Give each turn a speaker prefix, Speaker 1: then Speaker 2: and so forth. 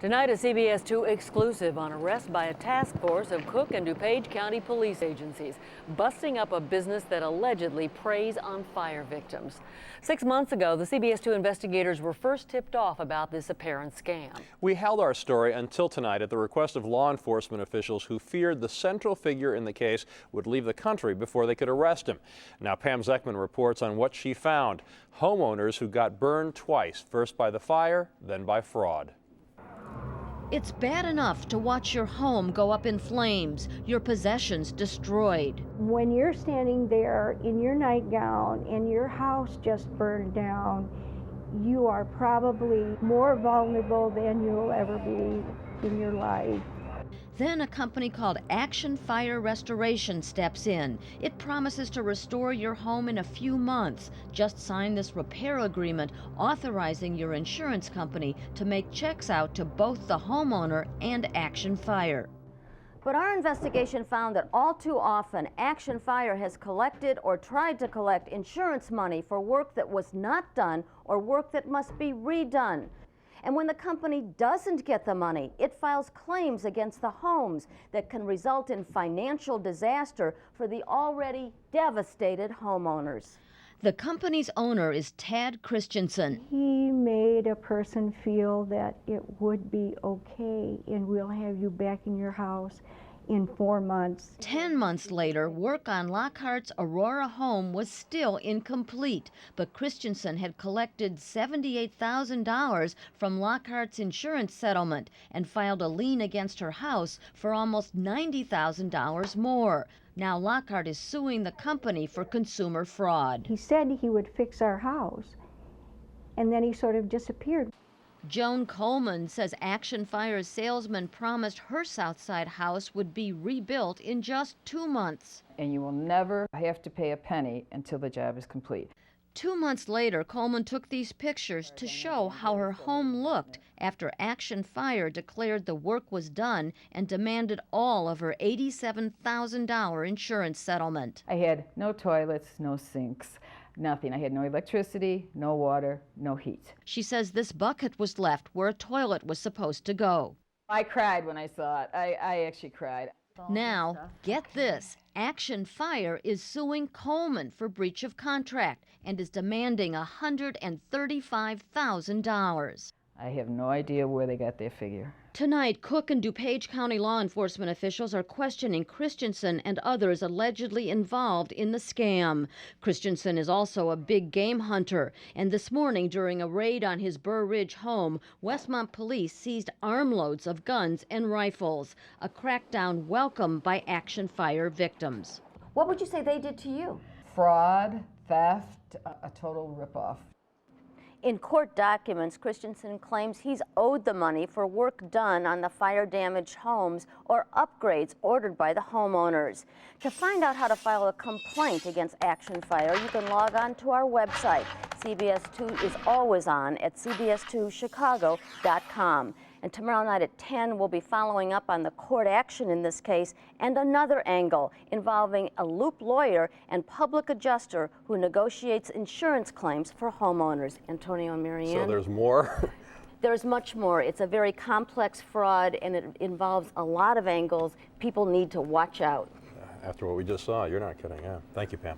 Speaker 1: Tonight, a CBS 2 exclusive on arrest by a task force of Cook and DuPage County police agencies, busting up a business that allegedly preys on fire victims. 6 months ago, the CBS 2 investigators were first tipped off about this apparent scam.
Speaker 2: We held our story until tonight at the request of law enforcement officials who feared the central figure in the case would leave the country before they could arrest him. Now, Pam Zeckman reports on what she found. Homeowners who got burned twice, first by the fire, then by fraud.
Speaker 3: It's bad enough to watch your home go up in flames, your possessions destroyed.
Speaker 4: When you're standing there in your nightgown and your house just burned down, you are probably more vulnerable than you'll ever be in your life.
Speaker 3: Then a company called Action Fire Restoration steps in. It promises to restore your home in a few months. Just sign this repair agreement authorizing your insurance company to make checks out to both the homeowner and Action Fire.
Speaker 5: But our investigation found that all too often, Action Fire has collected or tried to collect insurance money for work that was not done or work that must be redone. And when the company doesn't get the money, it files claims against the homes that can result in financial disaster for the already devastated homeowners.
Speaker 3: The company's owner is Tad Christensen.
Speaker 4: He made a person feel that it would be okay and we'll have you back in your house in 4 months.
Speaker 3: 10 months later, work on Lockhart's Aurora home was still incomplete, but Christensen had collected $78,000 from Lockhart's insurance settlement and filed a lien against her house for almost $90,000 more. Now Lockhart is suing the company for consumer fraud.
Speaker 4: He said he would fix our house, and then he sort of disappeared.
Speaker 3: Joan Coleman says Action Fire's salesman promised her Southside house would be rebuilt in just 2 months.
Speaker 6: And you will never have to pay a penny until the job is complete.
Speaker 3: 2 months later, Coleman took these pictures to show how her home looked after Action Fire declared the work was done and demanded all of her $87,000 insurance settlement.
Speaker 6: I had no toilets, no sinks, nothing. I had no electricity, no water, no heat.
Speaker 3: She says this bucket was left where a toilet was supposed to go.
Speaker 6: I cried when I saw it. I actually cried.
Speaker 3: Now, get this. Action Fire is suing Coleman for breach of contract and is demanding $135,000.
Speaker 6: I have no idea where they got their figure.
Speaker 3: Tonight, Cook and DuPage County law enforcement officials are questioning Christensen and others allegedly involved in the scam. Christensen is also a big game hunter, and this morning during a raid on his Burr Ridge home, Westmont police seized armloads of guns and rifles, a crackdown welcomed by Action Fire victims.
Speaker 5: What would you say they did to you?
Speaker 6: Fraud, theft, a total ripoff.
Speaker 5: In court documents, Christensen claims he's owed the money for work done on the fire-damaged homes or upgrades ordered by the homeowners. To find out how to file a complaint against Action Fire, you can log on to our website. CBS 2 is always on at cbs2chicago.com. And tomorrow night at 10, we'll be following up on the court action in this case and another angle involving a loop lawyer and public adjuster who negotiates insurance claims for homeowners. Antonio and Marianne.
Speaker 2: So there's more?
Speaker 5: There's much more. It's a very complex fraud, and it involves a lot of angles. People need to watch out.
Speaker 2: After what we just saw, you're not kidding, yeah. Thank you, Pam.